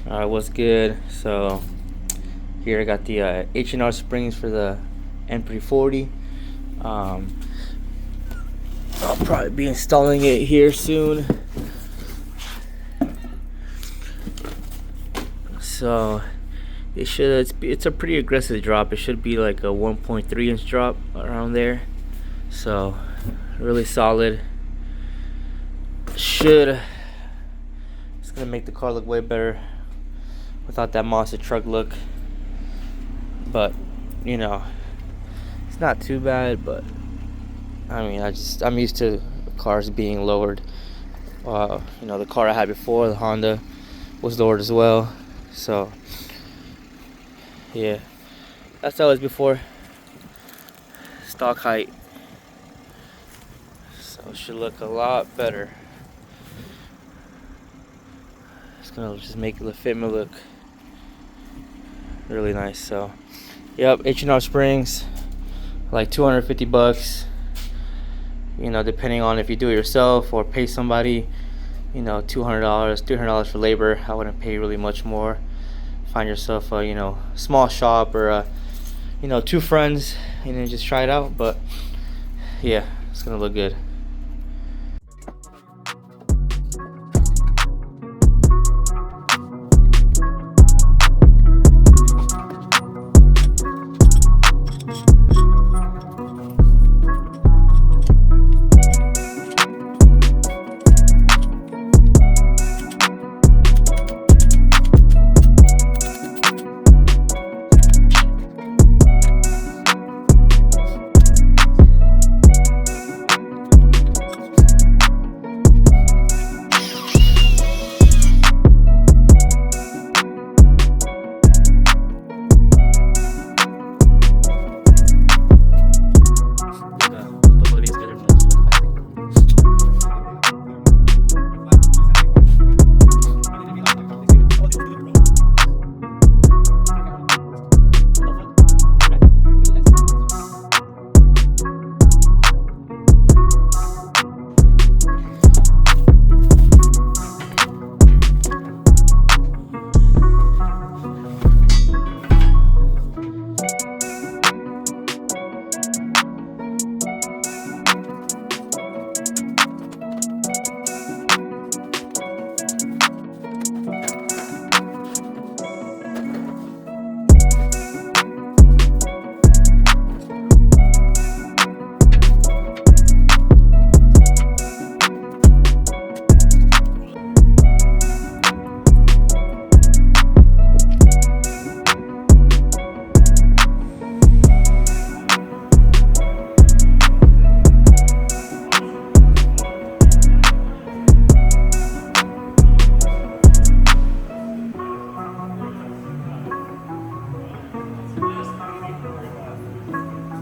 Alright, what's good? So here I got the H&R springs for the M340. Um, I'll probably be installing it here soon. So it's a pretty aggressive drop. It should be like a 1.3 inch drop around there. So really solid. It's gonna make the car look way better without that monster truck look. But you know, it's not too bad. But I mean, I'm used to cars being lowered. The car I had before, the Honda, was lowered as well. So yeah, that's how it was before. Stock height. So it should look a lot better. It's gonna just make the Fitment look really nice. So yep, H&R springs, like $250. Depending on if you do it yourself or pay somebody, $200, $300 for labor. I wouldn't pay really much more. Find yourself a small shop or two friends and then just try it out. But yeah, it's gonna look good.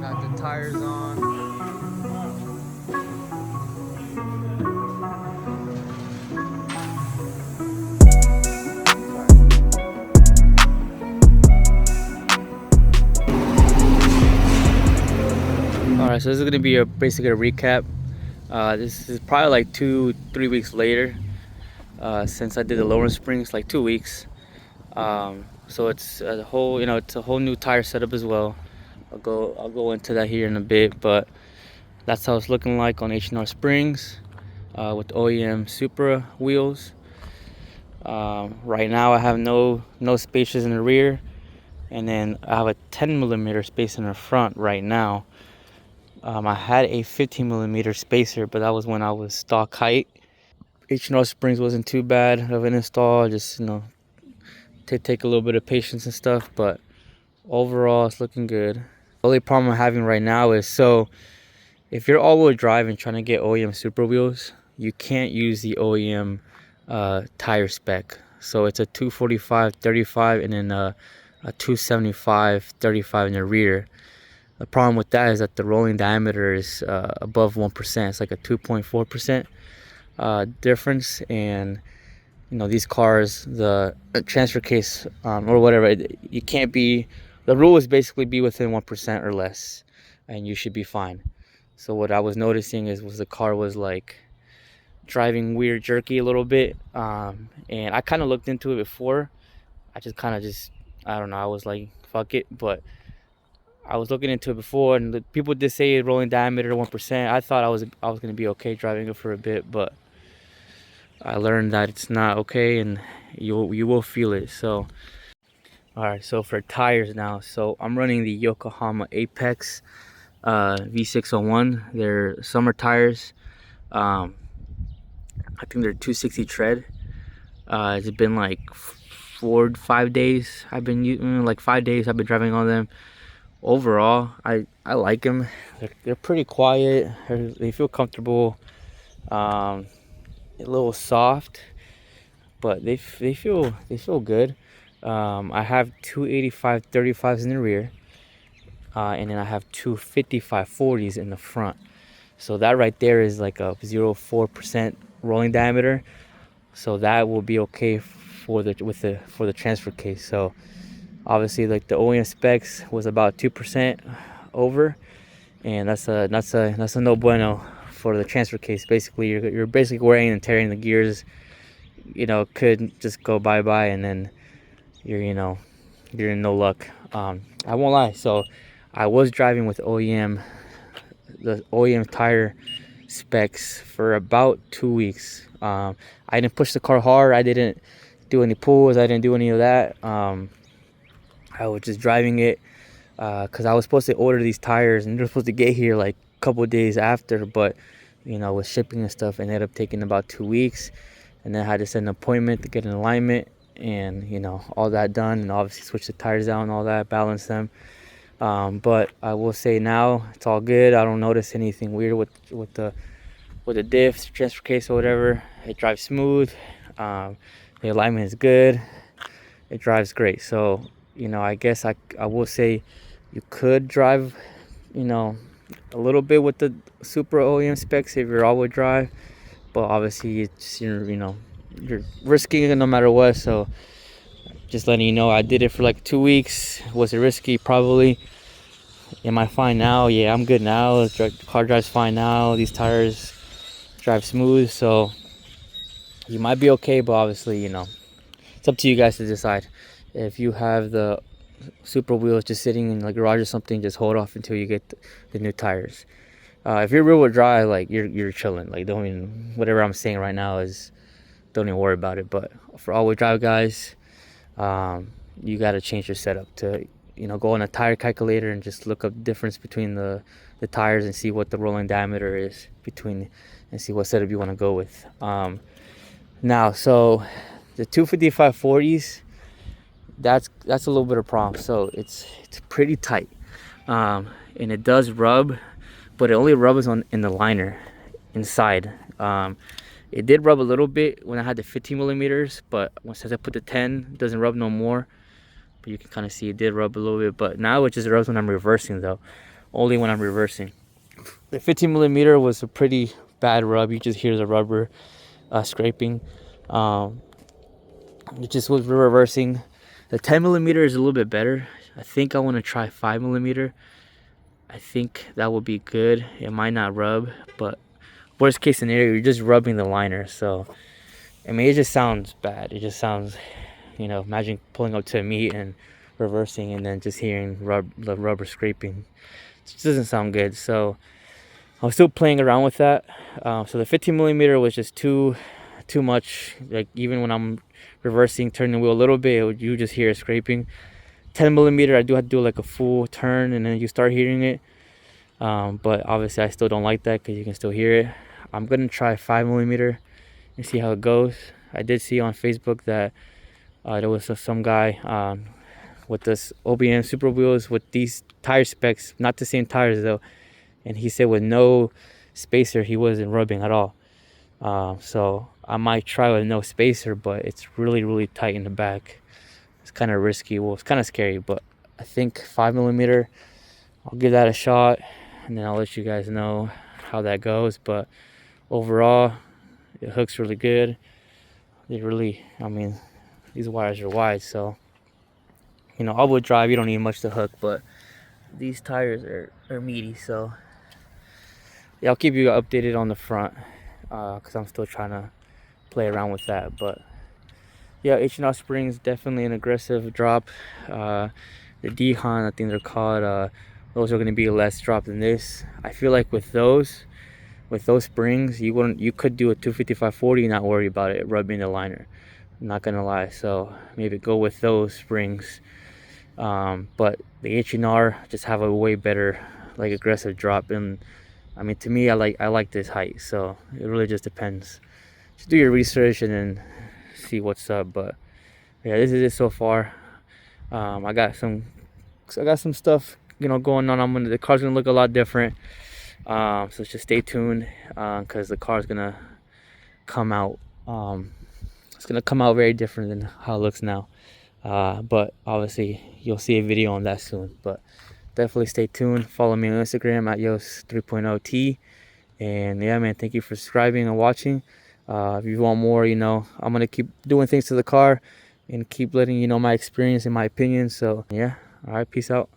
Got the tires on. Alright, so this is gonna be basically a recap. This is probably like 2-3 weeks later since I did the lower springs, like 2 weeks. So it's a whole, it's a whole new tire setup as well. I'll go into that here in a bit, but that's how it's looking like on H&R springs with OEM Supra wheels. Right now I have no spacers in the rear, and then I have a 10mm spacer in the front right now. I had a 15mm spacer, but that was when I was stock height. H&R springs wasn't too bad of an install, just take a little bit of patience and stuff, but overall it's looking good. The only problem I'm having right now is, so if you're all-wheel drive and trying to get OEM Supra wheels, you can't use the OEM tire spec. So it's a 245/35 and then a 275/35 in the rear. The problem with that is that the rolling diameter is above 1%. It's like a 2.4% difference. And these cars, the transfer case or whatever, you can't be, the rule is basically be within 1% or less and you should be fine. So what I was noticing was the car was like driving weird, jerky a little bit, and I kind of looked into it before, I just kind of just, I don't know, I was like, fuck it. But I was looking into it before, and the people did say rolling diameter 1%. I thought I was gonna be okay driving it for a bit, but I learned that it's not okay, and you will feel it. So, all right. So for tires now, so I'm running the Yokohama Apex V601. They're summer tires. Um, I think they're 260 tread. It's been like 4 5 days. I've been using like 5 days. I've been driving on them. Overall, I like them. They're pretty quiet. They feel comfortable. A little soft, but they feel good. I have two 85 35s in the rear, and then I have two 55 40s in the front. So that right there is like a 0.4% rolling diameter. So that will be okay for the transfer case. So obviously, like the OEM specs was about 2% over, and that's a no bueno for the transfer case. Basically, you're basically wearing and tearing the gears. Could just go bye bye, and then you're in no luck. I won't lie. So I was driving with the OEM tire specs for about 2 weeks. I didn't push the car hard. I didn't do any pulls. I didn't do any of that. I was just driving it because I was supposed to order these tires, and they're supposed to get here like a couple of days after, but with shipping and stuff, it ended up taking about 2 weeks, and then I had to set an appointment to get an alignment, and all that done, and obviously switch the tires out and all that, balance them. But I will say now it's all good. I don't notice anything weird with the diffs, transfer case, or whatever. It drives smooth. The alignment is good. It drives great. So I guess I will say you could drive a little bit with the super OEM specs if you're all-wheel drive, but obviously you're risking it no matter what. So just letting you know, I did it for like 2 weeks. Was it risky? Probably. Am I fine now? Yeah, I'm good now. The car drives fine now. These tires drive smooth, so you might be okay, but obviously it's up to you guys to decide. If you have the super wheels just sitting in the garage or something, just hold off until you get the new tires. If you're rear wheel drive, like you're chilling. Like, don't even, whatever I'm saying right now is, don't even worry about it. But for all wheel drive guys, you got to change your setup to go on a tire calculator and just look up the difference between the tires and see what the rolling diameter is between, and see what setup you want to go with. Now, so the 255 40s, that's a little bit of a problem. So it's pretty tight, and it does rub, but it only rubs in the liner inside. It did rub a little bit when I had the 15 millimeters, but once I put the 10, it doesn't rub no more. But you can kind of see it did rub a little bit, but now it just rubs when I'm reversing, though. Only when I'm reversing. The 15 millimeter was a pretty bad rub. You just hear the rubber scraping. It just was reversing. The 10 millimeter is a little bit better. I think I want to try 5 millimeter. I think that would be good. It might not rub, but worst case scenario, you're just rubbing the liner. So I mean, it just sounds bad. It just sounds, imagine pulling up to a meet and reversing, and then just hearing the rubber scraping. It just doesn't sound good. So I was still playing around with that. So the 15 millimeter was just too much. Like, even when I'm reversing, turning the wheel a little bit, you just hear it scraping. 10 millimeter, I do have to do like a full turn, and then you start hearing it. But obviously I still don't like that because you can still hear it. I'm gonna try 5 millimeter and see how it goes. I did see on Facebook that there was some guy with this OBM super wheels with these tire specs, not the same tires though, and he said with no spacer he wasn't rubbing at all. So I might try with no spacer, but it's really tight in the back. It's kind of risky. Well, it's kind of scary, but I think 5 millimeter, I'll give that a shot, and then I'll let you guys know how that goes. But overall, it hooks really good. I mean, these wires are wide, so all-wheel drive, you don't need much to hook, but these tires are meaty. So yeah, I'll keep you updated on the front because I'm still trying to play around with that. But Yeah, H&R springs definitely an aggressive drop. The Dhan, I think they're called, those are going to be less drop than this. I feel like with those springs, you could do a 255/40 and not worry about it rubbing the liner. I'm not gonna lie, so maybe go with those springs. But the H&R just have a way better like aggressive drop, and I mean to me, I like this height, so it really just depends. Just do your research and then see what's up. But yeah, this is it so far. I got some stuff going on. The car's gonna look a lot different. So just stay tuned, because the car's gonna come out. It's gonna come out very different than how it looks now. But obviously you'll see a video on that soon. But definitely stay tuned. Follow me on Instagram at Yos3.0T. And yeah, man, thank you for subscribing and watching. If you want more, I'm gonna keep doing things to the car and keep letting you know my experience and my opinions. So yeah, all right, peace out.